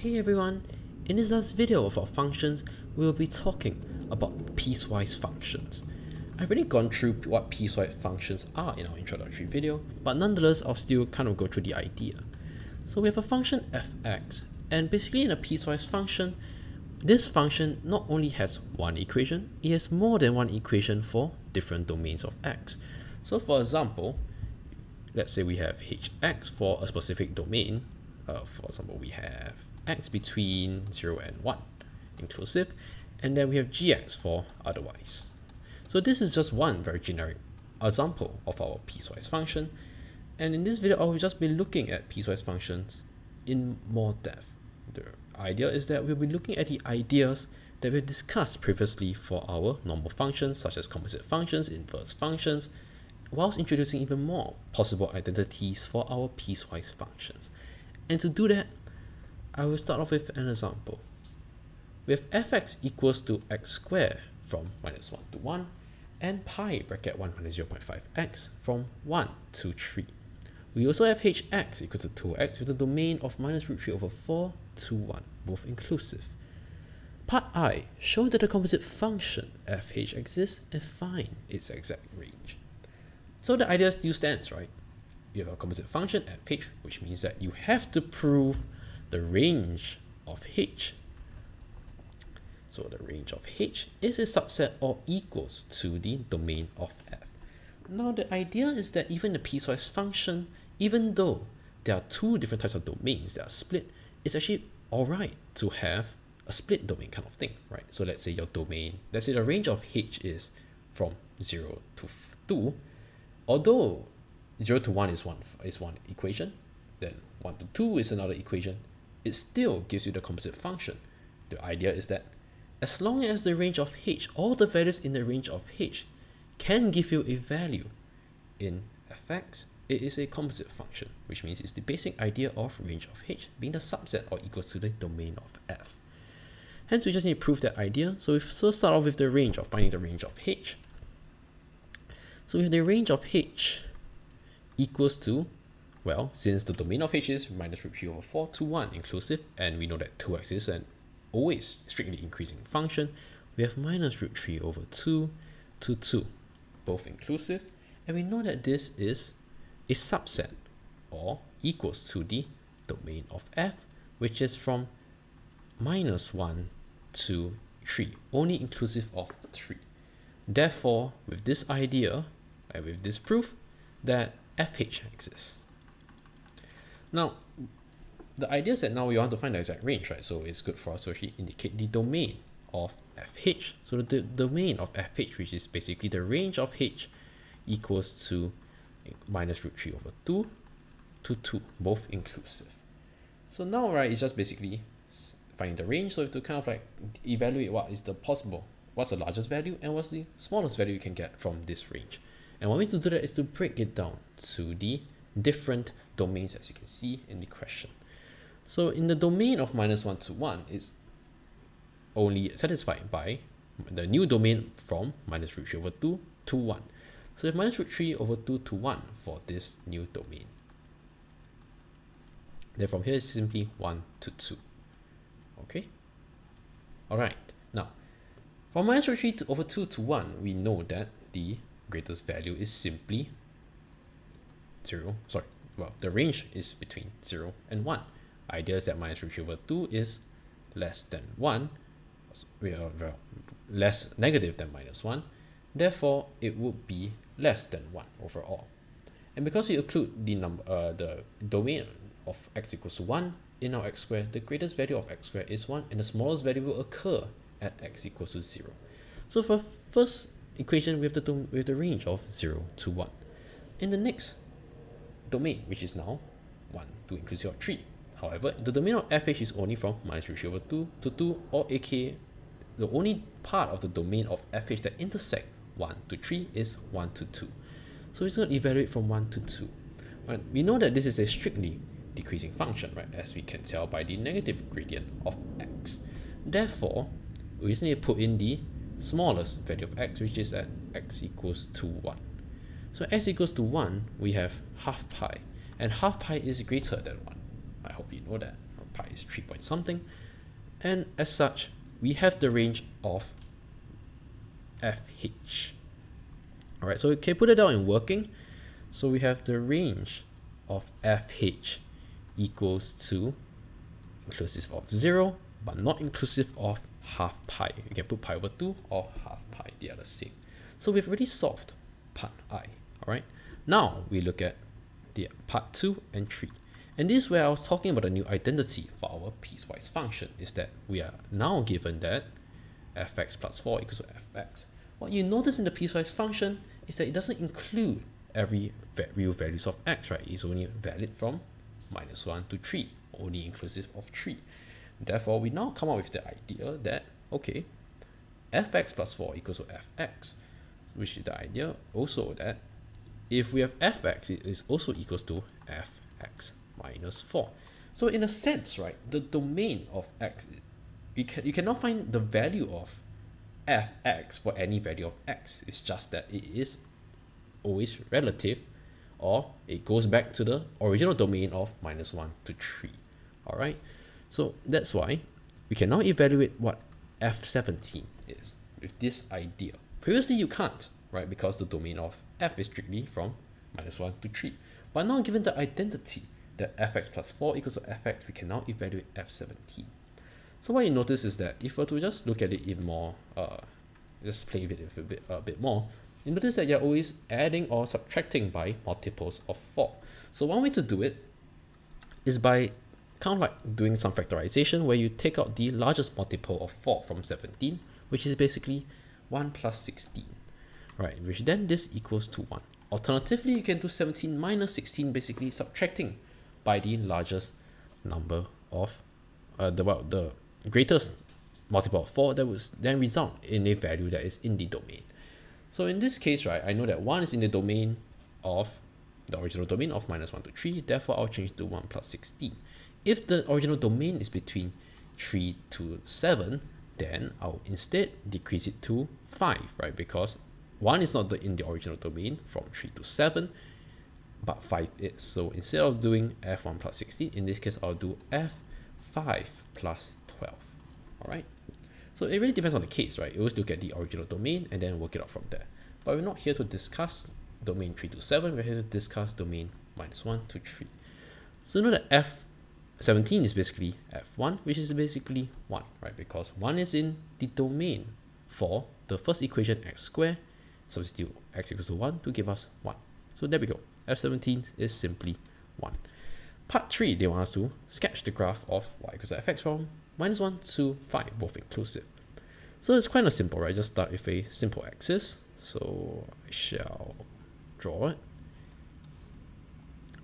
Hey everyone, in this last video of our functions, we will be talking about piecewise functions. I've already gone through what piecewise functions are in our introductory video, but nonetheless I'll still kind of go through the idea. So we have a function fx, and basically in a piecewise function, this function not only has one equation, it has more than one equation for different domains of x. So for example, let's say we have hx for a specific domain. For example, we have x between 0 and 1 inclusive, and then we have gx for otherwise. So this is just one very generic example of our piecewise function, and in this video I will just be looking at piecewise functions in more depth. The idea is that we'll be looking at the ideas that we discussed previously for our normal functions, such as composite functions, inverse functions, whilst introducing even more possible identities for our piecewise functions. And to do that, I will start off with an example. We have fx equals to x squared from minus 1 to 1 and pi bracket 1 minus 0.5x from 1 to 3. We also have hx equals to 2x with a domain of minus root 3 over 4 to 1, both inclusive. Part I, show that the composite function fh exists and find its exact range. So the idea still stands, right? You have a composite function fh, which means that you have to prove the range of h. So the range of h is a subset or equals to the domain of f. Now the idea is that even the piecewise function, even though there are two different types of domains that are split, it's actually alright to have a split domain kind of thing, right? So let's say your domain, let's say the range of h is from 0 to 2, although 0 to 1 is one equation, then 1 to 2 is another equation, it still gives you the composite function. The idea is that as long as the range of h, all the values in the range of h can give you a value in fx, it is a composite function, which means it's the basic idea of range of h being the subset or equals to the domain of f. Hence we just need to prove that idea. So we first start off with the range of finding the range of h. So we have the range of h equals to, well, since the domain of h is minus root 3 over 4 to 1 inclusive, and we know that 2x is an always strictly increasing function, we have minus root 3 over 2 to 2, both inclusive, and we know that this is a subset or equals to the domain of f, which is from minus 1 to 3, only inclusive of 3. Therefore, with this idea and with this proof that fh exists. Now, the idea is that now we want to find the exact range, right? So it's good for us to actually indicate the domain of fh. So the domain of fh, which is basically the range of h, equals to minus root 3 over 2 to 2, both inclusive. So now, right, it's just basically finding the range. So we have to kind of like evaluate what is the possible, what's the largest value and what's the smallest value you can get from this range. And one way to do that is to break it down to the different domains, as you can see in the question. So in the domain of minus 1 to 1 is only satisfied by the new domain from minus root 3 over 2 to 1. So we have minus root 3 over 2 to 1 for this new domain. Then from here is simply 1 to 2. Okay? Alright, now from minus root 3 over 2 to 1, we know that the greatest value is simply 0, the range is between 0 and 1. Idea is that minus root 3 over 2 is less than 1, less negative than minus 1, therefore it would be less than 1 overall. And because we include the the domain of x equals to 1 in our x squared, the greatest value of x squared is 1 and the smallest value will occur at x equals to 0. So for first equation, we have the range of 0 to 1. In the next domain, which is now 1 to inclusive of 3. However, the domain of fh is only from minus root 3 over 2 to 2, or aka the only part of the domain of fh that intersect 1 to 3 is 1 to 2. So it's going to evaluate from 1 to 2. Right? We know that this is a strictly decreasing function, right? As we can tell by the negative gradient of x. Therefore, we just need to put in the smallest value of x, which is at x equals to 1. So x equals to 1, we have half pi, and half pi is greater than 1. I hope you know that. pi is 3 point something. And as such, we have the range of fh. Alright, so we can put it out in working. So we have the range of fh equals to inclusive of 0, but not inclusive of half pi. You can put pi over 2 or half pi, they are the same. So we've already solved part I. Alright, now we look at the part 2 and 3. And this is where I was talking about a new identity for our piecewise function, is that we are now given that fx plus 4 equals to fx. What you notice in the piecewise function is that it doesn't include every real values of x, right? It's only valid from -1 to 3, only inclusive of 3. Therefore, we now come up with the idea that, okay, fx plus 4 equals to fx, which is the idea also that if we have fx, it is also equals to fx minus 4. So in a sense, right, the domain of x, you cannot find the value of fx for any value of x. It's just that it is always relative, or it goes back to the original domain of -1 to 3. Alright, so that's why we can now evaluate what f17 is with this idea. Previously you can't, right, because the domain of f is strictly from -1 to 3. But now given the identity that fx plus 4 equals to fx, we can now evaluate f17. So what you notice is that if we were to just look at it even more, just play with it a bit more, you notice that you're always adding or subtracting by multiples of 4. So one way to do it is by kind of like doing some factorization where you take out the largest multiple of 4 from 17, which is basically 1 plus 16, right? Which then this equals to 1. Alternatively, you can do 17 minus 16, basically subtracting by the largest number of the greatest multiple of 4 that would then result in a value that is in the domain. So in this case, right, I know that 1 is in the domain of the original domain of -1 to 3, therefore I'll change to 1 plus 16. If the original domain is between 3 to 7, then I'll instead decrease it to 5, right? Because 1 is not in the original domain from 3 to 7, but 5 is. So instead of doing f1 plus 16, in this case, I'll do f5 plus 12, all right? So it really depends on the case, right? You always look at the original domain and then work it out from there. But we're not here to discuss domain 3 to 7, we're here to discuss domain -1 to 3. So know that f17 is basically f1, which is basically 1, right? Because 1 is in the domain for the first equation x squared, substitute x equals to 1 to give us 1. So there we go, f17 is simply 1. Part 3, they want us to sketch the graph of y equals to fx from -1 to 5, both inclusive. So it's kind of simple, right? Just start with a simple axis. So I shall draw it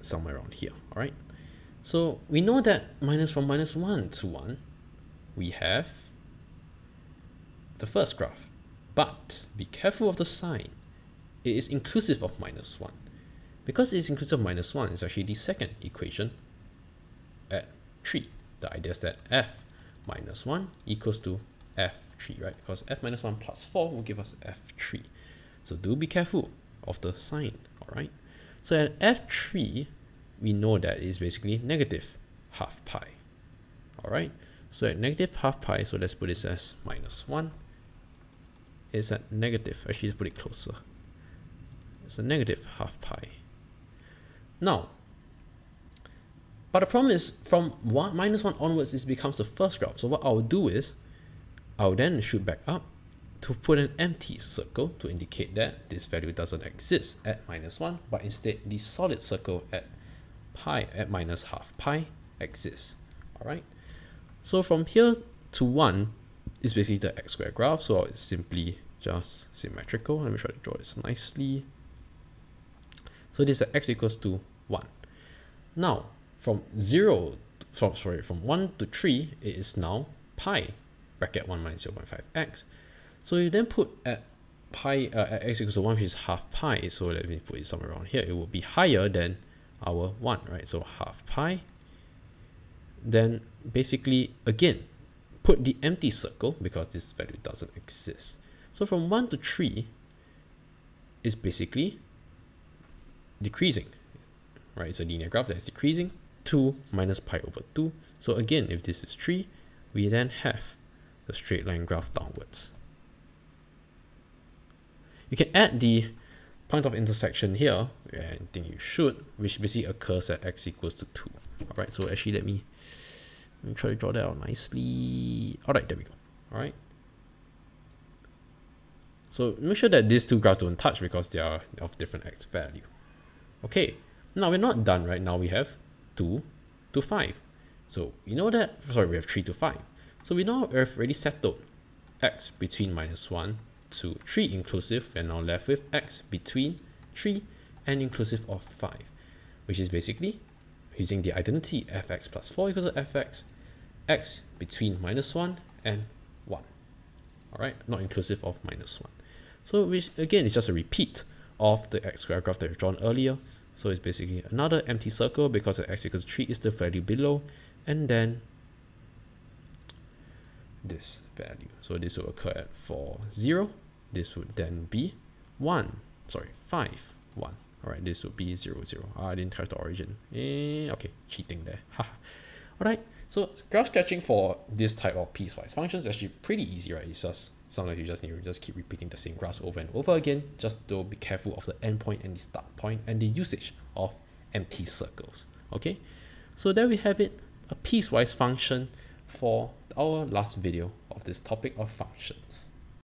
somewhere around here, all right? So we know that from -1 to 1, we have the first graph, but be careful of the sign. It is inclusive of -1. Because it is inclusive of -1, it's actually the second equation at 3. The idea is that f-1 equals to f3, right? Because f-1 plus 4 will give us f3. So do be careful of the sign, all right? So at f3, we know that it is basically negative half pi, all right? So at negative half pi, so let's put this as -1, it's at negative, actually let's put it closer. It's a negative half pi. Now, but the problem is from -1 onwards, this becomes the first graph. So what I'll do is, I'll then shoot back up to put an empty circle to indicate that this value doesn't exist at -1, but instead the solid circle at pi at -half pi exists. All right. So from here to 1 is basically the x squared graph. So it's simply just symmetrical. Let me try to draw this nicely. So this is x equals to 1. Now from 1 to 3, it is now pi bracket 1 minus 0.5x. So you then put at pi at x equals to 1, which is half pi. So let me put it somewhere around here. It will be higher than our 1, right? So half pi. Then basically again put the empty circle because this value doesn't exist. So from 1 to 3 is basically decreasing, right? It's a linear graph that's decreasing. 2 minus pi over 2, So again, if this is 3, we then have the straight line graph downwards. You can add the point of intersection here, I think you should, which basically occurs at x equals to 2. Alright, so actually let me try to draw that out nicely. Alright, there we go. Alright. So make sure that these two graphs don't touch because they are of different x value. Okay, now we're not done, right? Now we have 2 to 5. So you know that, sorry, we have 3 to 5. So we now have already settled x between -1 to 3 inclusive, and now left with x between 3 and inclusive of 5, which is basically using the identity fx plus 4 equals to fx, x between -1 and 1. Alright, not inclusive of -1. So which again is just a repeat of the x square graph that we've drawn earlier. So it's basically another empty circle because at x equals 3 is the value below, and then this value. So this will occur at 4, 0. This would then be 5, 1. Alright, this would be 0, 0. I didn't type the origin. Okay, cheating there. Alright, so graph sketching for this type of piecewise functions is actually pretty easy, right? It's just sometimes you just need to just keep repeating the same graphs over and over again. Just to be careful of the endpoint and the start point and the usage of empty circles. Okay, so there we have it, a piecewise function for our last video of this topic of functions.